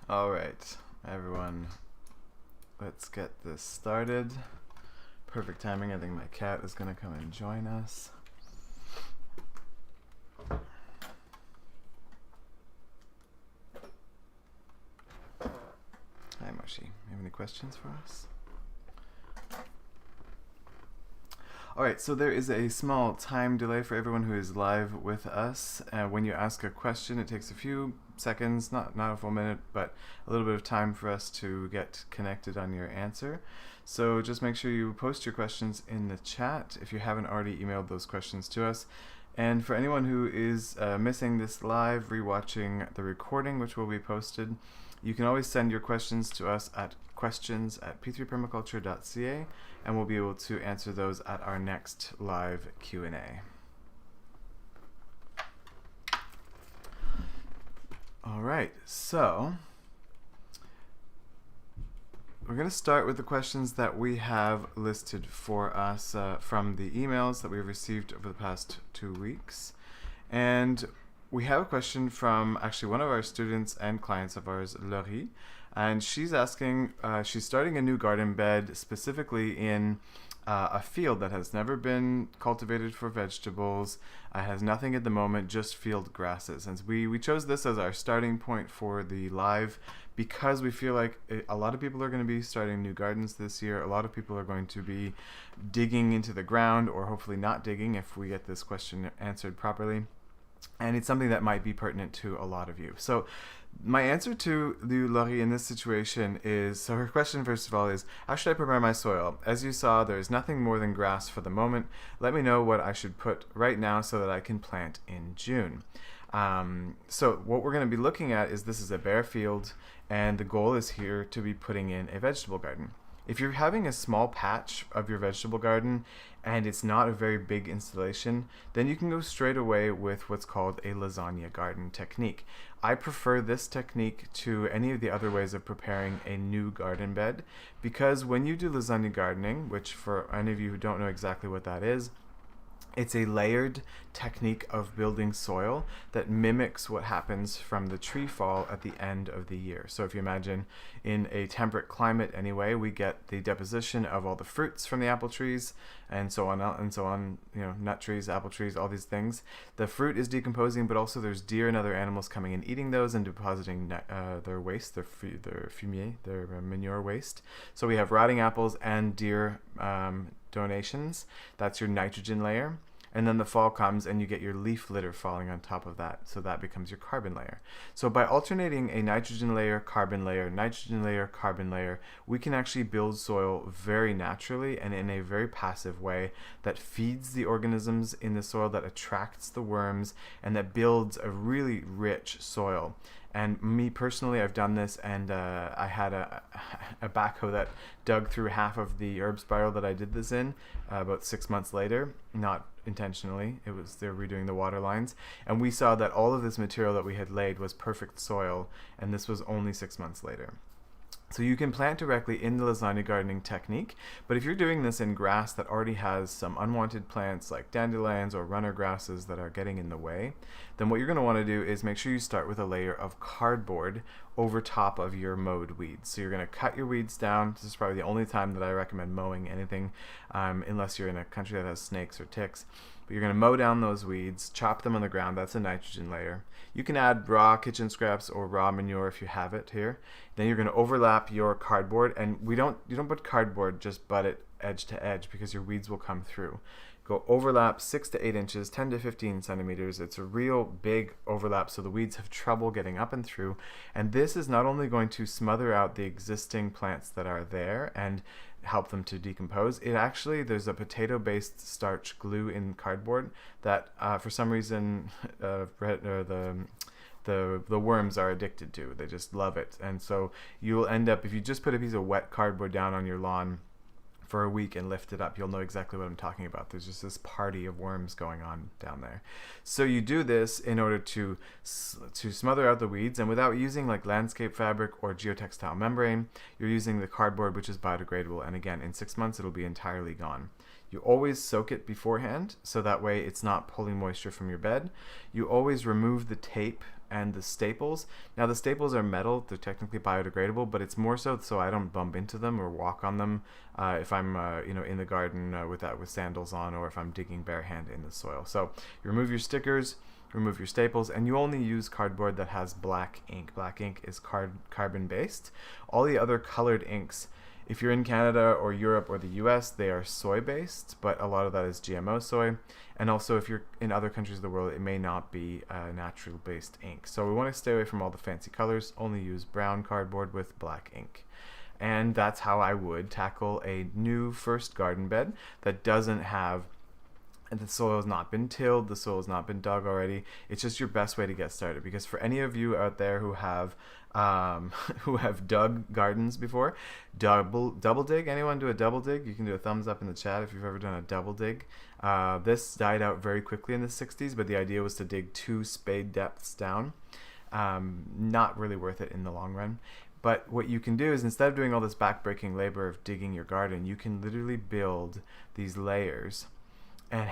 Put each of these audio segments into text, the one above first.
All right, everyone, let's get this started. Perfect timing. I think my cat is going to come and join us. Hi, Moshi. You have any questions for us? All right, so there is a small time delay for everyone who is live with us. When you ask a question, it takes a few seconds, not a full minute, but a little bit of time for us to get connected on your answer. So just make sure you post your questions in the chat if you haven't already emailed those questions to us. And for anyone who is missing this live, rewatching the recording, which will be posted, you can always send your questions to us at questions@p3permaculture.ca, and we'll be able to answer those at our next live Q&A. All right, so we're going to start with the questions that we have listed for us from the emails that we've received over the past 2 weeks. And we have a question from actually one of our students and clients of ours, Laurie, and she's asking, she's starting a new garden bed specifically in a field that has never been cultivated for vegetables, has nothing at the moment, just field grasses. And we chose this as our starting point for the live because we feel like a lot of people are going to be starting new gardens this year. A lot of people are going to be digging into the ground, or hopefully not digging if we get this question answered properly. And it's something that might be pertinent to a lot of you. So my answer to Laurie in this situation is, so her question first of all is, how should I prepare my soil? As you saw, there is nothing more than grass for the moment. Let me know what I should put right now so that I can plant in June. So what we're going to be looking at is, this is a bare field, and the goal is here to be putting in a vegetable garden. If you're having a small patch of your vegetable garden and it's not a very big installation, then you can go straight away with what's called a lasagna garden technique. I prefer this technique to any of the other ways of preparing a new garden bed, because when you do lasagna gardening, which for any of you who don't know exactly what that is, it's a layered technique of building soil that mimics what happens from the tree fall at the end of the year. So if you imagine in a temperate climate anyway, we get the deposition of all the fruits from the apple trees and so on, nut trees, apple trees, all these things. The fruit is decomposing, but also there's deer and other animals coming and eating those and depositing their waste, their fumier, their manure waste. So we have rotting apples and deer donations. That's your nitrogen layer. And then the fall comes and you get your leaf litter falling on top of that. So that becomes your carbon layer. So by alternating a nitrogen layer, carbon layer, nitrogen layer, carbon layer, we can actually build soil very naturally and in a very passive way that feeds the organisms in the soil, that attracts the worms, and that builds a really rich soil. And me personally, I've done this, and I had a backhoe that dug through half of the herb spiral that I did this in about 6 months later, not intentionally. It was, they're redoing the water lines. And we saw that all of this material that we had laid was perfect soil, and this was only 6 months later. So you can plant directly in the lasagna gardening technique, but if you're doing this in grass that already has some unwanted plants like dandelions or runner grasses that are getting in the way, then what you're going to want to do is make sure you start with a layer of cardboard over top of your mowed weeds. So you're going to cut your weeds down. This is probably the only time that I recommend mowing anything, unless you're in a country that has snakes or ticks. But you're going to mow down those weeds, chop them on the ground. That's a nitrogen layer. You can add raw kitchen scraps or raw manure if you have it here. Then you're going to overlap your cardboard, and you don't put cardboard, just butt it edge to edge, because your weeds will come through. Go overlap 6 to 8 inches, 10 to 15 centimeters. It's a real big overlap, so the weeds have trouble getting up and through. And this is not only going to smother out the existing plants that are there and help them to decompose, it actually, there's a potato-based starch glue in cardboard that for some reason the worms are addicted to. They just love it. And so you'll end up, if you just put a piece of wet cardboard down on your lawn for a week and lift it up, you'll know exactly what I'm talking about. There's just this party of worms going on down there. So you do this in order to smother out the weeds, and without using like landscape fabric or geotextile membrane, you're using the cardboard, which is biodegradable, and again, in 6 months it'll be entirely gone. You always soak it beforehand, so that way it's not pulling moisture from your bed. You always remove the tape and the staples. Now the staples are metal, they're technically biodegradable, but it's more so I don't bump into them or walk on them if I'm in the garden with sandals on, or if I'm digging bare hand in the soil. So you remove your stickers, remove your staples, and you only use cardboard that has black ink. Black ink is carbon based. All the other colored inks, if you're in Canada or Europe or the US, they are soy-based, but a lot of that is GMO soy. And also, if you're in other countries of the world, it may not be natural-based ink. So we want to stay away from all the fancy colors, only use brown cardboard with black ink. And that's how I would tackle a new first garden bed that doesn't have, and the soil has not been tilled, the soil has not been dug already. It's just your best way to get started, because for any of you out there who have dug gardens before, double dig. Anyone do a double dig? You can do a thumbs up in the chat if you've ever done a double dig. This died out very quickly in the 60s, but the idea was to dig 2 spade depths down. Not really worth it in the long run. But what you can do is, instead of doing all this backbreaking labor of digging your garden, you can literally build these layers, and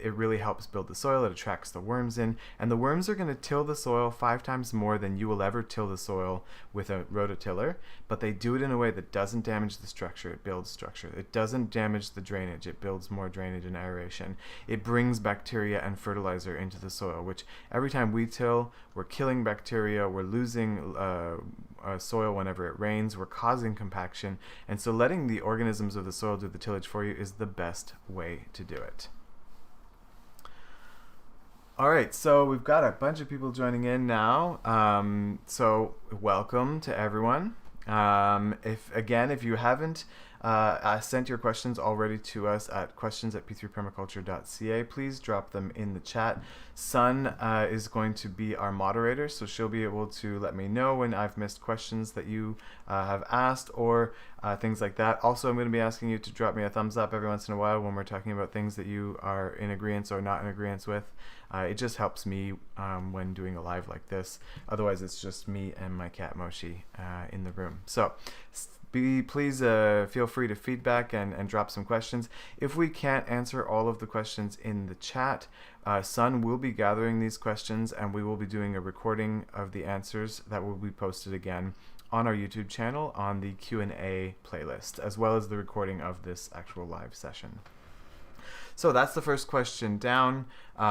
it really helps build the soil. It attracts the worms in, and the worms are going to till the soil 5 times more than you will ever till the soil with a rototiller, but they do it in a way that doesn't damage the structure. It builds structure. It doesn't damage the drainage. It builds more drainage and aeration. It brings bacteria and fertilizer into the soil, which every time we till, we're killing bacteria, we're losing soil whenever it rains, we're causing compaction, and so letting the organisms of the soil do the tillage for you is the best way to do it. All right, so we've got a bunch of people joining in now. So welcome to everyone. If you haven't sent your questions already to us at questions@p3permaculture.ca, please drop them in the chat. Sun is going to be our moderator, so she'll be able to let me know when I've missed questions that you have asked, or things like that. Also, I'm going to be asking you to drop me a thumbs up every once in a while when we're talking about things that you are in agreement or not in agreement with. It just helps me when doing a live like this. Otherwise, it's just me and my cat Moshi in the room. So please feel free to feedback and drop some questions. If we can't answer all of the questions in the chat, Sun will be gathering these questions, and we will be doing a recording of the answers that will be posted again on our YouTube channel on the Q&A playlist, as well as the recording of this actual live session. So that's the first question down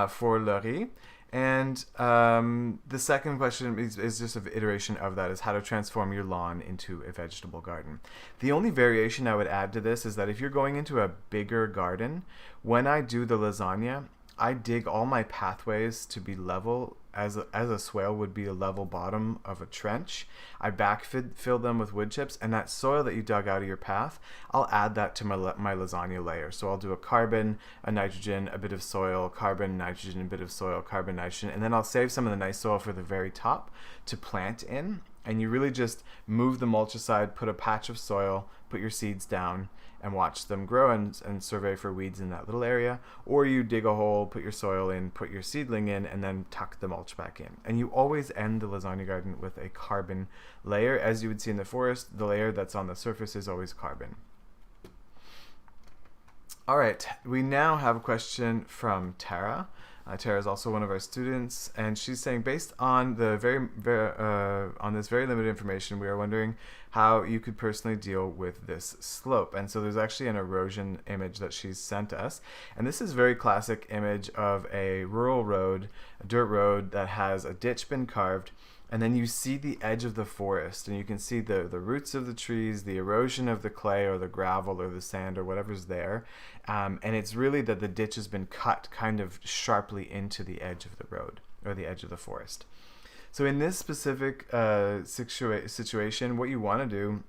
for Laurie. And the second question is just an iteration of that, is how to transform your lawn into a vegetable garden. The only variation I would add to this is that if you're going into a bigger garden, when I do the lasagna, I dig all my pathways to be level, as a swale would be a level bottom of a trench. I backfill them with wood chips, and that soil that you dug out of your path, I'll add that to my lasagna layer. So I'll do a carbon, a nitrogen, a bit of soil, carbon, nitrogen, a bit of soil, carbon, nitrogen, and then I'll save some of the nice soil for the very top to plant in. And you really just move the mulch aside, put a patch of soil, put your seeds down, and watch them grow and survey for weeds in that little area. Or you dig a hole, put your soil in, put your seedling in, and then tuck the mulch back in. And you always end the lasagna garden with a carbon layer. As you would see in the forest, the layer that's on the surface is always carbon. All right, we now have a question from Tara. Tara is also one of our students, and she's saying, based on the on this very limited information, we are wondering how you could personally deal with this slope. And so there's actually an erosion image that she's sent us, and this is a very classic image of a rural road, a dirt road that has a ditch been carved, and then you see the edge of the forest, and you can see the roots of the trees, the erosion of the clay or the gravel or the sand or whatever's there. And it's really that the ditch has been cut kind of sharply into the edge of the road or the edge of the forest. So in this specific situation, what you want to do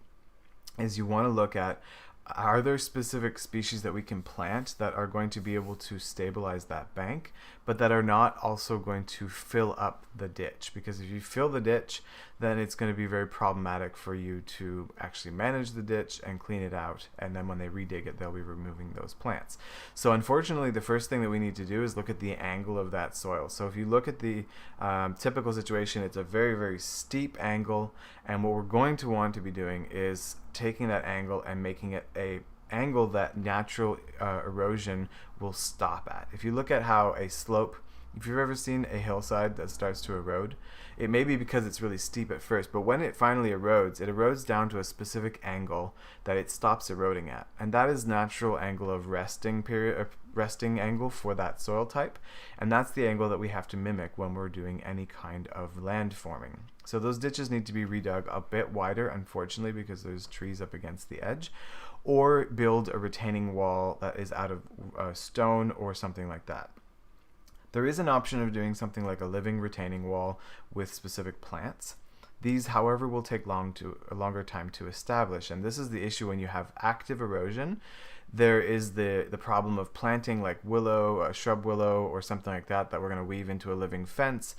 is you want to look at, are there specific species that we can plant that are going to be able to stabilize that bank, but that are not also going to fill up the ditch. Because if you fill the ditch, then it's going to be very problematic for you to actually manage the ditch and clean it out. And then when they redig it, they'll be removing those plants. So unfortunately, the first thing that we need to do is look at the angle of that soil. So if you look at the typical situation, it's a very, very steep angle. And what we're going to want to be doing is taking that angle and making it a angle that natural erosion will stop at. If you look at how a slope, if you've ever seen a hillside that starts to erode, it may be because it's really steep at first, but when it finally erodes, it erodes down to a specific angle that it stops eroding at. And that is natural angle of resting angle for that soil type. And that's the angle that we have to mimic when we're doing any kind of land forming. So those ditches need to be redug a bit wider, unfortunately, because there's trees up against the edge, or build a retaining wall that is out of stone or something like that. There is an option of doing something like a living retaining wall with specific plants. These, however, will take a longer time to establish, and this is the issue when you have active erosion. There is the problem of planting like willow, a shrub willow, or something like that we're going to weave into a living fence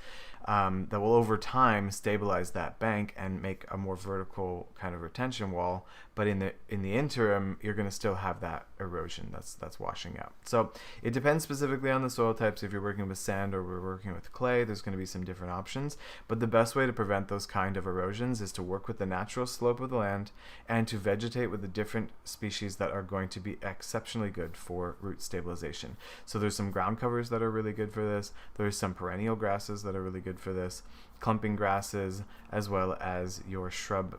that will over time stabilize that bank and make a more vertical kind of retention wall. But in the interim, you're going to still have that erosion that's washing out. So it depends specifically on the soil types. If you're working with sand or we're working with clay, there's going to be some different options. But the best way to prevent those kind of erosions is to work with the natural slope of the land and to vegetate with the different species that are going to be exceptionally good for root stabilization. So there's some ground covers that are really good for this. There's some perennial grasses that are really good for this, clumping grasses, as well as your shrub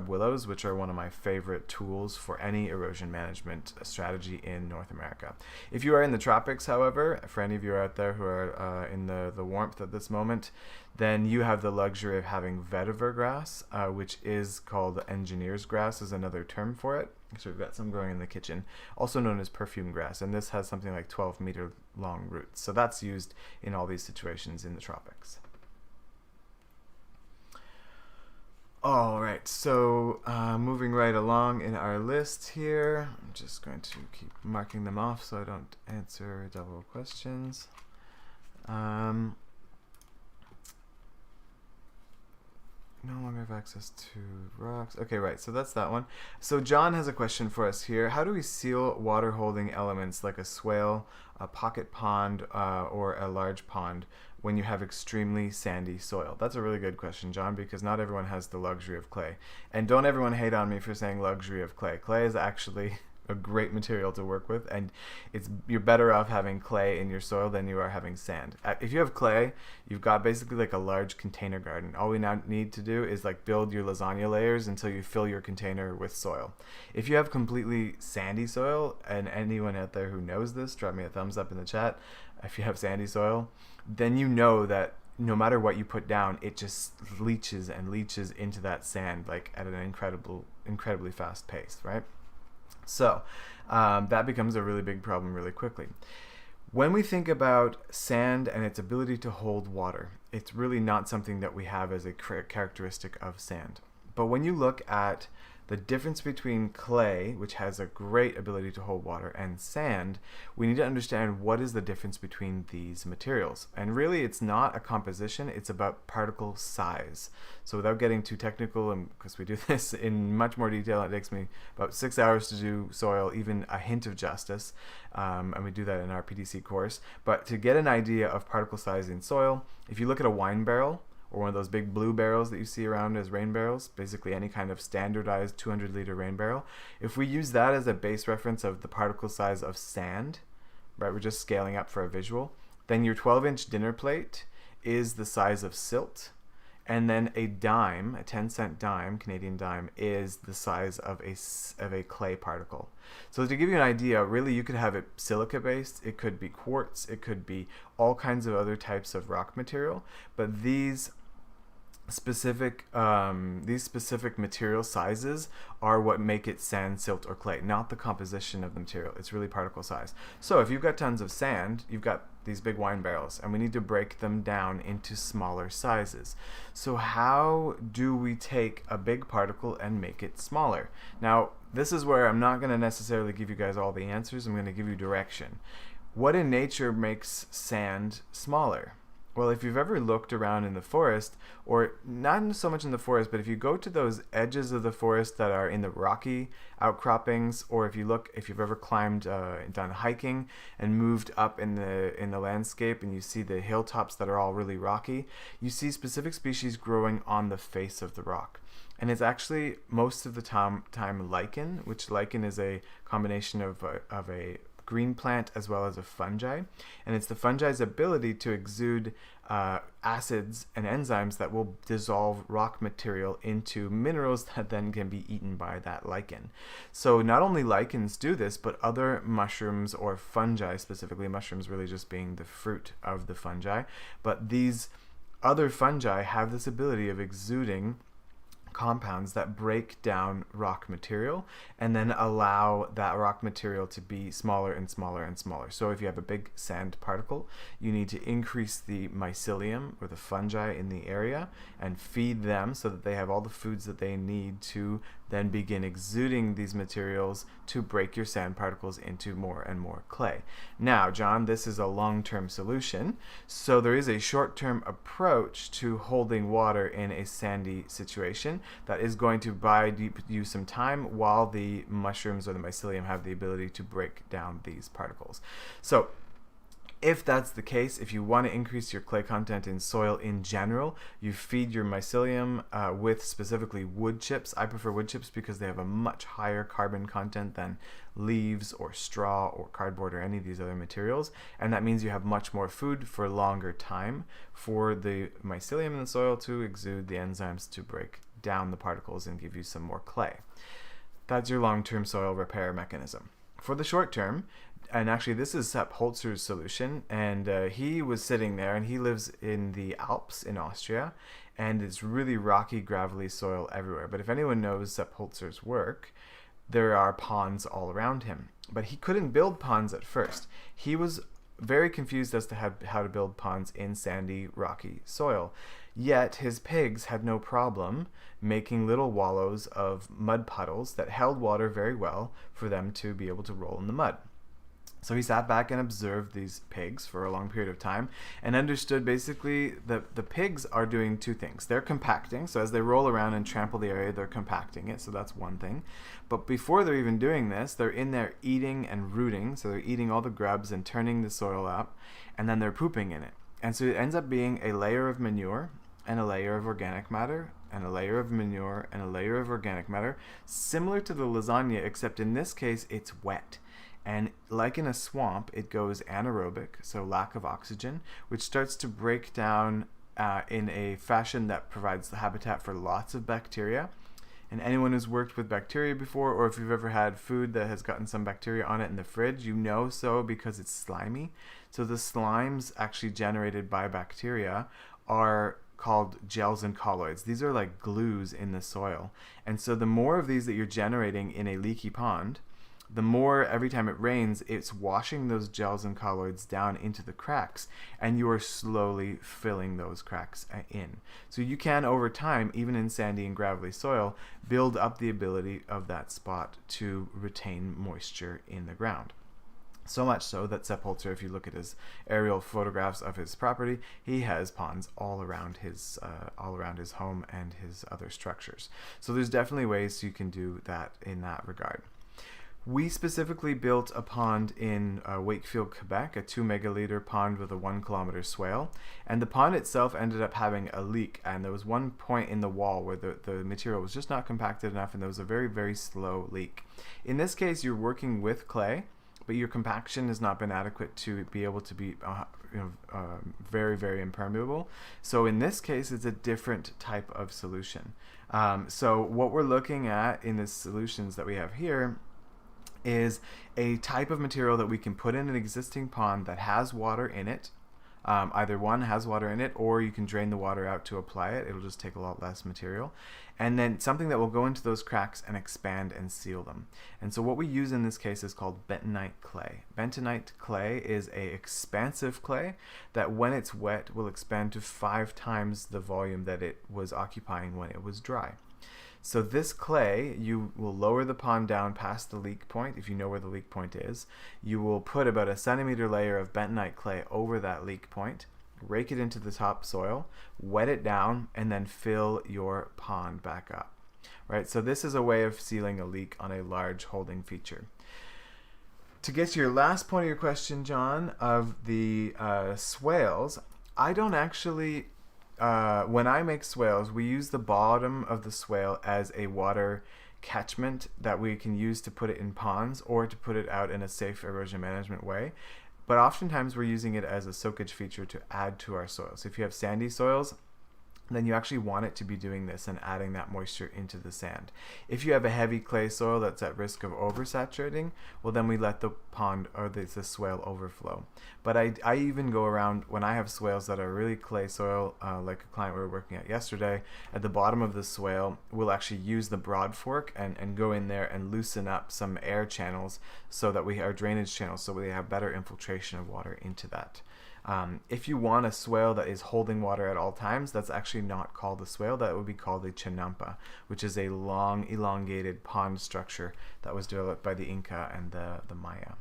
willows, which are one of my favorite tools for any erosion management strategy in North America. If you are in the tropics, however, for any of you out there who are in the warmth at this moment, then you have the luxury of having vetiver grass, which is called engineer's grass, is another term for it. So we've got some growing in the kitchen, also known as perfume grass, and this has something like 12-meter long roots. So that's used in all these situations in the tropics. All right, so moving right along in our list here, I'm just going to keep marking them off so I don't answer double questions. No longer have access to rocks. Okay, right, so that's that one. So John has a question for us here. How do we seal water-holding elements like a swale, a pocket pond, or a large pond when you have extremely sandy soil? That's a really good question, John, because not everyone has the luxury of clay. And don't everyone hate on me for saying luxury of clay. Clay is actually a great material to work with, and you're better off having clay in your soil than you are having sand. If you have clay, you've got basically like a large container garden. All we now need to do is like build your lasagna layers until you fill your container with soil. If you have completely sandy soil, and anyone out there who knows this, drop me a thumbs up in the chat. If you have sandy soil, then you know that no matter what you put down, it just leaches and leaches into that sand like at an incredibly fast pace, right? So that becomes a really big problem really quickly. When we think about sand and its ability to hold water, it's really not something that we have as a characteristic of sand. But when you look at the difference between clay, which has a great ability to hold water, and sand, we need to understand what is the difference between these materials. And really, it's not a composition, it's about particle size. So without getting too technical, and because we do this in much more detail, it takes me about 6 hours to do soil, even a hint of justice, and we do that in our PDC course. But to get an idea of particle size in soil, if you look at a wine barrel, or one of those big blue barrels that you see around as rain barrels, basically any kind of standardized 200-liter rain barrel. If we use that as a base reference of the particle size of sand, right, we're just scaling up for a visual, then your 12-inch dinner plate is the size of silt, and then a dime, a 10-cent dime, Canadian dime, is the size of a clay particle. So to give you an idea, really you could have it silica-based, it could be quartz, it could be all kinds of other types of rock material, but these specific material sizes are what make it sand, silt, or clay, not the composition of the material. It's really particle size. So if you've got tons of sand, you've got these big wine barrels, and we need to break them down into smaller sizes. So how do we take a big particle and make it smaller? Now, this is where I'm not going to necessarily give you guys all the answers. I'm going to give you direction. What in nature makes sand smaller? Well, if you've ever looked around in the forest, or not so much in the forest, but if you go to those edges of the forest that are in the rocky outcroppings, or if you've ever climbed, done hiking and moved up in the landscape, and you see the hilltops that are all really rocky, you see specific species growing on the face of the rock. And it's actually most of the time lichen, which lichen is a combination of a green plant as well as a fungi, and it's the fungi's ability to exude acids and enzymes that will dissolve rock material into minerals that then can be eaten by that lichen. So not only lichens do this, but other mushrooms or fungi, specifically mushrooms really just being the fruit of the fungi, but these other fungi have this ability of exuding compounds that break down rock material and then allow that rock material to be smaller and smaller and smaller. So if you have a big sand particle, you need to increase the mycelium or the fungi in the area and feed them so that they have all the foods that they need to then begin exuding these materials to break your sand particles into more and more clay. Now, John, this is a long-term solution, so there is a short-term approach to holding water in a sandy situation that is going to buy you some time while the mushrooms or the mycelium have the ability to break down these particles. So if that's the case, if you want to increase your clay content in soil in general, you feed your mycelium with specifically wood chips. I prefer wood chips because they have a much higher carbon content than leaves or straw or cardboard or any of these other materials, and that means you have much more food for longer time for the mycelium in the soil to exude the enzymes to break down the particles and give you some more clay. That's your long-term soil repair mechanism. For the short term, and actually this is Sepp Holzer's solution, and he was sitting there, and he lives in the Alps in Austria, and it's really rocky, gravelly soil everywhere. But if anyone knows Sepp Holzer's work, there are ponds all around him. But he couldn't build ponds at first. He was very confused as to how to build ponds in sandy, rocky soil. Yet his pigs had no problem making little wallows of mud puddles that held water very well for them to be able to roll in the mud. So he sat back and observed these pigs for a long period of time and understood basically that the pigs are doing two things. They're compacting, so as they roll around and trample the area, they're compacting it, so that's one thing. But before they're even doing this, they're in there eating and rooting, so they're eating all the grubs and turning the soil up, and then they're pooping in it. And so it ends up being a layer of manure and a layer of organic matter and a layer of manure and a layer of organic matter, similar to the lasagna, except in this case it's wet. And like in a swamp, it goes anaerobic, so lack of oxygen, which starts to break down in a fashion that provides the habitat for lots of bacteria. And anyone who's worked with bacteria before, or if you've ever had food that has gotten some bacteria on it in the fridge, you know so because it's slimy. So the slimes actually generated by bacteria are called gels and colloids. These are like glues in the soil. And so the more of these that you're generating in a leaky pond, the more every time it rains, it's washing those gels and colloids down into the cracks, and you are slowly filling those cracks in. So you can, over time, even in sandy and gravelly soil, build up the ability of that spot to retain moisture in the ground. So much so that Sepp Holzer, if you look at his aerial photographs of his property, he has ponds all around his home and his other structures. So there's definitely ways you can do that in that regard. We specifically built a pond in Wakefield, Quebec, a 2 megaliter pond with a 1 kilometer swale, and the pond itself ended up having a leak, and there was one point in the wall where the material was just not compacted enough, and there was a very, very slow leak. In this case, you're working with clay, but your compaction has not been adequate to be able to be very, very impermeable. So in this case, it's a different type of solution. So what we're looking at in the solutions that we have here is a type of material that we can put in an existing pond that has water in it. Either one has water in it, or you can drain the water out to apply it. It'll just take a lot less material. And then something that will go into those cracks and expand and seal them. And so what we use in this case is called bentonite clay. Bentonite clay is a expansive clay that when it's wet will expand to 5 times the volume that it was occupying when it was dry. So this clay, you will lower the pond down past the leak point, if you know where the leak point is. You will put about a centimeter layer of bentonite clay over that leak point, rake it into the topsoil, wet it down, and then fill your pond back up. Right? So this is a way of sealing a leak on a large holding feature. To get to your last point of your question, John, of the swales, I don't actually... when I make swales, we use the bottom of the swale as a water catchment that we can use to put it in ponds or to put it out in a safe erosion management way. But oftentimes we're using it as a soakage feature to add to our soil. So if you have sandy soils, then you actually want it to be doing this and adding that moisture into the sand. If you have a heavy clay soil that's at risk of oversaturating, well, then we let the pond or the swale overflow. But I even go around when I have swales that are really clay soil, like a client we were working at yesterday, at the bottom of the swale, we'll actually use the broad fork and go in there and loosen up some air channels so that we have drainage channels so we have better infiltration of water into that. If you want a swale that is holding water at all times, that's actually not called a swale. That would be called a chinampa, which is a long, elongated pond structure that was developed by the Inca and the Maya.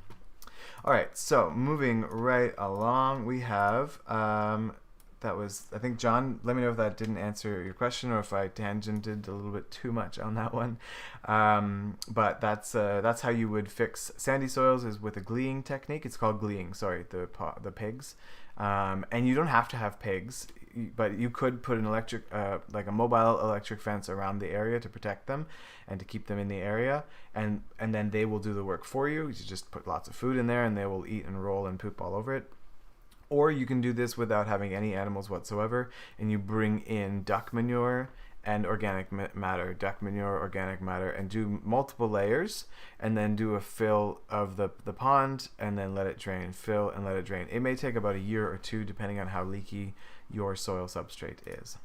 All right, so moving right along, we have, that was, I think, John, let me know if that didn't answer your question or if I tangented a little bit too much on that one. But that's how you would fix sandy soils, is with a gleeing technique. It's called gleeing, sorry, the pigs. And you don't have to have pigs, but you could put an electric, like a mobile electric fence around the area to protect them and to keep them in the area. And then they will do the work for you. You just put lots of food in there and they will eat and roll and poop all over it. Or you can do this without having any animals whatsoever, and you bring in duck manure and organic matter, and do multiple layers, and then do a fill of the pond, and then let it drain, fill and let it drain. It may take about a year or two, depending on how leaky your soil substrate is.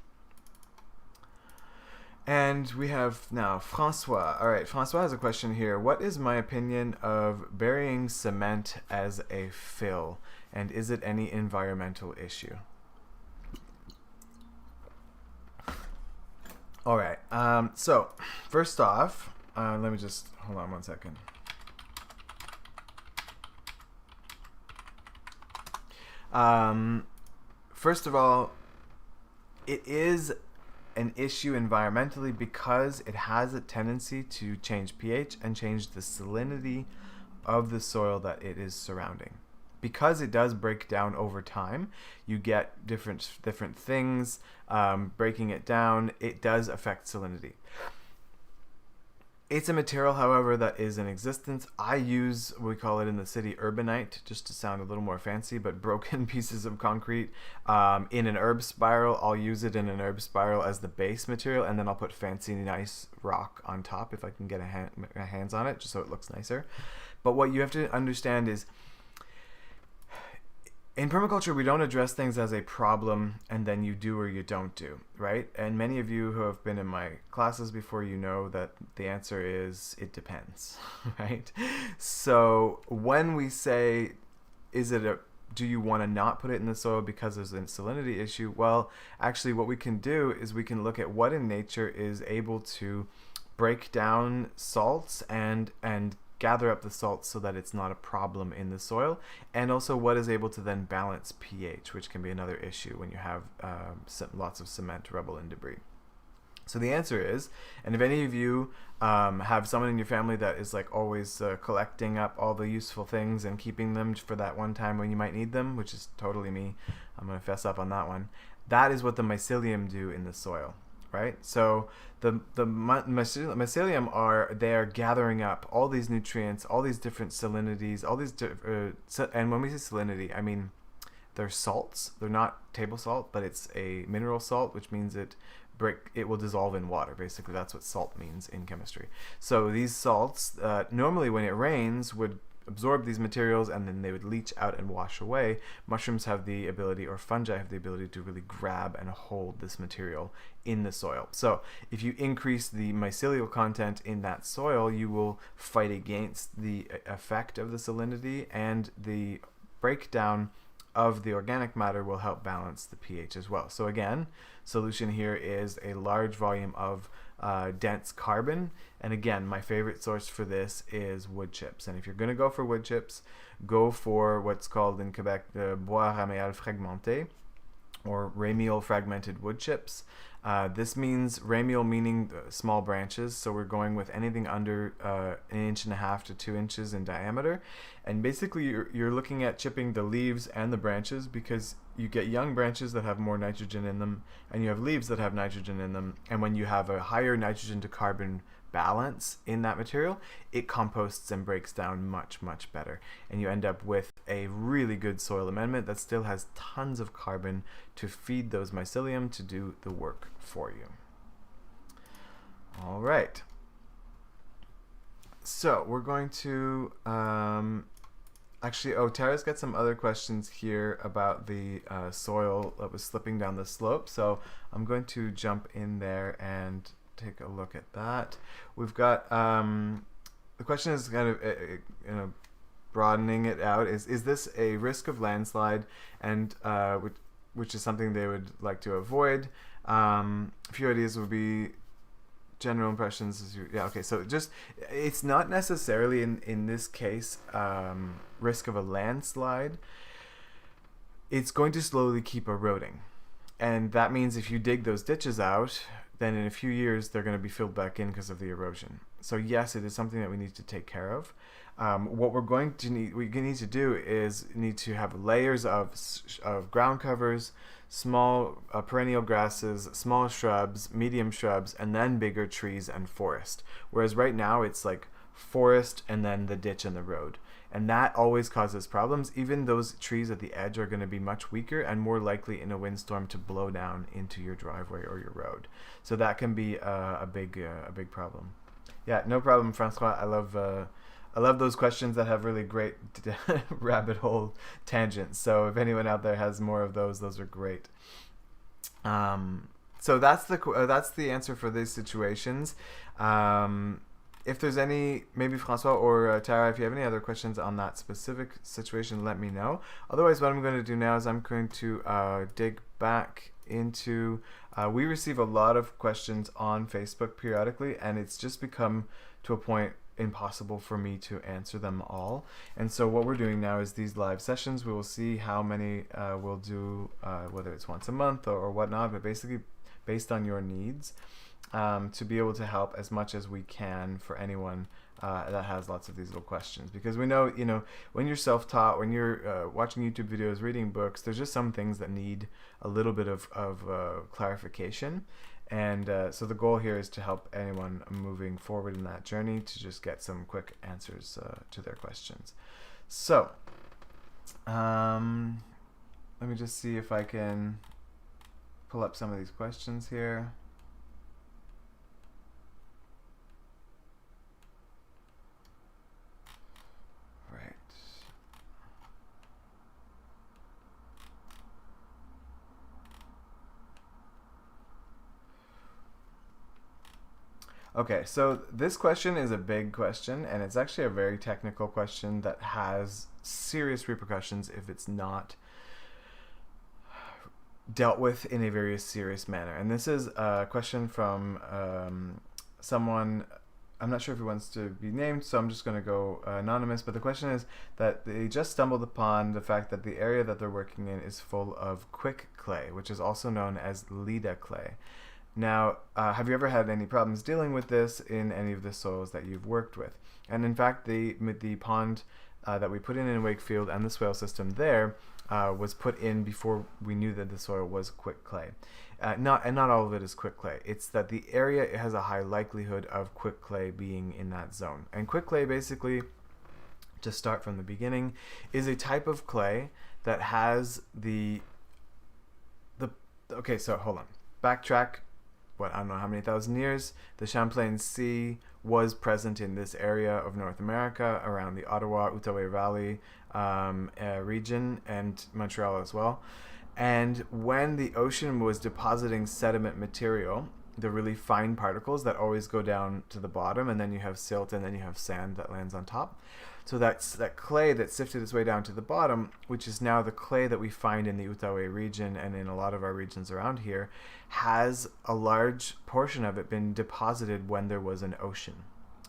And we have now Francois. All right, Francois has a question here. What is my opinion of burying cement as a fill? And is it any environmental issue? All right. So first off, let me just hold on one second. First of all, it is an issue environmentally because it has a tendency to change pH and change the salinity of the soil that it is surrounding. Because it does break down over time, you get different things breaking it down. It does affect salinity. It's a material, however, that is in existence. I use, we call it in the city, urbanite, just to sound a little more fancy, but broken pieces of concrete in an herb spiral. I'll use it in an herb spiral as the base material, and then I'll put fancy, nice rock on top if I can get my hands on it, just so it looks nicer. But what you have to understand is, in permaculture, we don't address things as a problem and then you do or you don't do, right? And many of you who have been in my classes before, you know that the answer is it depends, right? So when we say, do you want to not put it in the soil because there's a salinity issue? Well, actually what we can do is we can look at what in nature is able to break down salts and gather up the salts so that it's not a problem in the soil, and also what is able to then balance pH, which can be another issue when you have lots of cement, rubble, and debris. So the answer is, and if any of you have someone in your family that is like always collecting up all the useful things and keeping them for that one time when you might need them, which is totally me, I'm going to fess up on that one, that is what the mycelium do in the soil. Right? So the mycelium are gathering up all these nutrients, all these different salinities, all these and when we say salinity, I mean they're salts. They're not table salt, but it's a mineral salt, which means it will dissolve in water. Basically, that's what salt means in chemistry. So these salts, normally when it rains, would absorb these materials and then they would leach out and wash away. Mushrooms have the ability, or fungi have the ability, to really grab and hold this material in the soil. So if you increase the mycelial content in that soil, you will fight against the effect of the salinity and the breakdown of the organic matter will help balance the pH as well. So again, solution here is a large volume of dense carbon. And again, my favorite source for this is wood chips. And if you're going to go for wood chips, go for what's called in Quebec the bois raméal fragmenté, or ramial fragmented wood chips. This means ramial meaning small branches, so we're going with anything under 1.5 to 2 inches in diameter. And basically you're looking at chipping the leaves and the branches, because you get young branches that have more nitrogen in them, and you have leaves that have nitrogen in them. And when you have a higher nitrogen to carbon balance in that material, it composts and breaks down much, much better. And you end up with a really good soil amendment that still has tons of carbon to feed those mycelium to do the work for you. All right. So we're going to actually, Tara's got some other questions here about the soil that was slipping down the slope. So I'm going to jump in there and take a look at that. We've got the question is kind of broadening it out. Is this a risk of landslide, and which is something they would like to avoid? A few ideas would be general impressions. Okay, so just it's not necessarily in this case risk of a landslide. It's going to slowly keep eroding, and that means if you dig those ditches out, then in a few years they're going to be filled back in because of the erosion. So yes, it is something that we need to take care of. What we need to do is need to have layers of ground covers, small perennial grasses, small shrubs, medium shrubs, and then bigger trees and forest. Whereas right now it's like forest and then the ditch and the road. And that always causes problems. Even those trees at the edge are going to be much weaker and more likely in a windstorm to blow down into your driveway or your road. So that can be a big problem. Yeah, no problem, Francois. I love those questions that have really great rabbit hole tangents. So if anyone out there has more of those are great. So that's the answer for these situations. If there's any, maybe Francois or Tara, if you have any other questions on that specific situation, let me know. Otherwise, what I'm going to do now is I'm going to dig back into, we receive a lot of questions on Facebook periodically, and it's just become to a point impossible for me to answer them all. And so what we're doing now is these live sessions. We will see how many we'll do, whether it's once a month or whatnot, but basically based on your needs. To be able to help as much as we can for anyone that has lots of these little questions, because we know, when you're self-taught, when you're watching YouTube videos, reading books, there's just some things that need a little bit of clarification, and so the goal here is to help anyone moving forward in that journey to just get some quick answers to their questions. So let me just see if I can pull up some of these questions here. Okay, so this question is a big question, and it's actually a very technical question that has serious repercussions if it's not dealt with in a very serious manner. And this is a question from someone, I'm not sure if he wants to be named, so I'm just going to go anonymous, but the question is that they just stumbled upon the fact that the area that they're working in is full of quick clay, which is also known as Lida clay. Now, have you ever had any problems dealing with this in any of the soils that you've worked with? And in fact, the pond that we put in Wakefield and the swale system there was put in before we knew that the soil was quick clay. Not all of it is quick clay. It's that the area has a high likelihood of quick clay being in that zone. And quick clay, basically, to start from the beginning, is a type of clay that has okay, so hold on. Backtrack. I don't know how many thousand years, the Champlain Sea was present in this area of North America around the Ottawa, Outaouais Valley region, and Montreal as well. And when the ocean was depositing sediment material, the really fine particles that always go down to the bottom, and then you have silt, and then you have sand that lands on top, So that's that clay that sifted its way down to the bottom, which is now the clay that we find in the Outaouais region and in a lot of our regions around here, has a large portion of it been deposited when there was an ocean.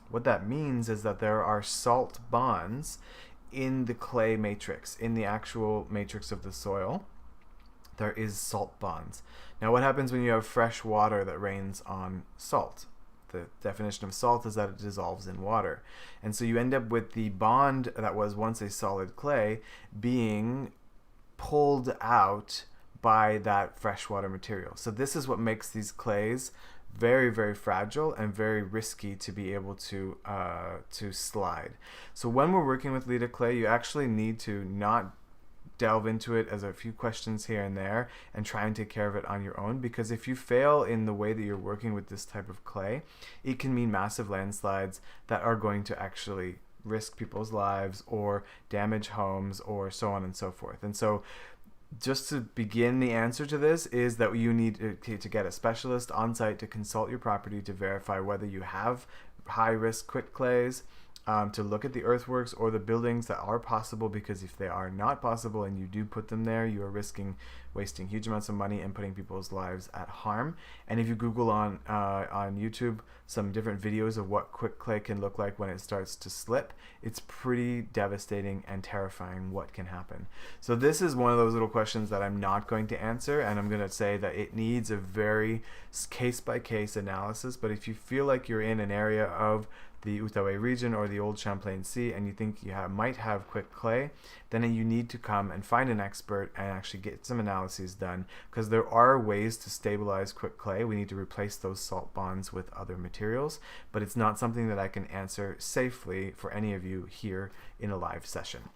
What that means is that there are salt bonds in the clay matrix, in the actual matrix of the soil. There is salt bonds. Now, what happens when you have fresh water that rains on salt? The definition of salt is that it dissolves in water. And so you end up with the bond that was once a solid clay being pulled out by that freshwater material. So this is what makes these clays very, very fragile and very risky to be able to slide. So when we're working with Lita clay, you actually need to not delve into it as a few questions here and there and try and take care of it on your own, because if you fail in the way that you're working with this type of clay, it can mean massive landslides that are going to actually risk people's lives or damage homes or so on and so forth. And so just to begin, the answer to this is that you need to get a specialist on site to consult your property to verify whether you have high risk quit clays, to look at the earthworks or the buildings that are possible, because if they are not possible and you do put them there, you are risking wasting huge amounts of money and putting people's lives at harm. And if you Google on YouTube some different videos of what quit clay can look like when it starts to slip, it's pretty devastating and terrifying what can happen. So this is one of those little questions that I'm not going to answer, and I'm going to say that it needs a very case-by-case analysis. But if you feel like you're in an area of the Outaouais region or the old Champlain Sea and you think you might have quit clay, then you need to come and find an expert and actually get some analyses done, because there are ways to stabilize quit clay. We need to replace those salt bonds with other materials, but it's not something that I can answer safely for any of you here in a live session.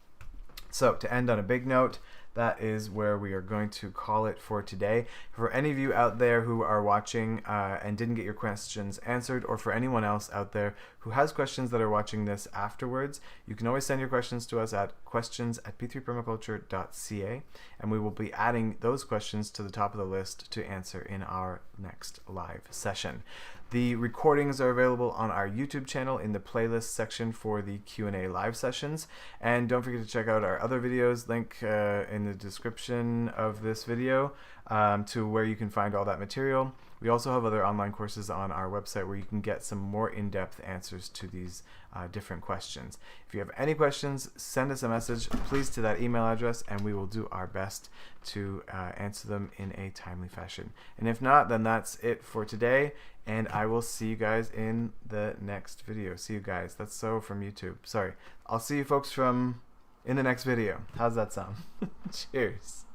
So to end on a big note, that is where we are going to call it for today. For any of you out there who are watching and didn't get your questions answered, or for anyone else out there who has questions that are watching this afterwards, you can always send your questions to us at questions@p3permaculture.ca, and we will be adding those questions to the top of the list to answer in our next live session. The recordings are available on our YouTube channel in the playlist section for the Q&A live sessions. And don't forget to check out our other videos, link in the description of this video to where you can find all that material. We also have other online courses on our website where you can get some more in-depth answers to these different questions. If you have any questions, send us a message, please, to that email address, and we will do our best to answer them in a timely fashion. And if not, then that's it for today, and I will see you guys in the next video. See you guys. That's so from YouTube. Sorry. I'll see you folks in the next video. How's that sound? Cheers.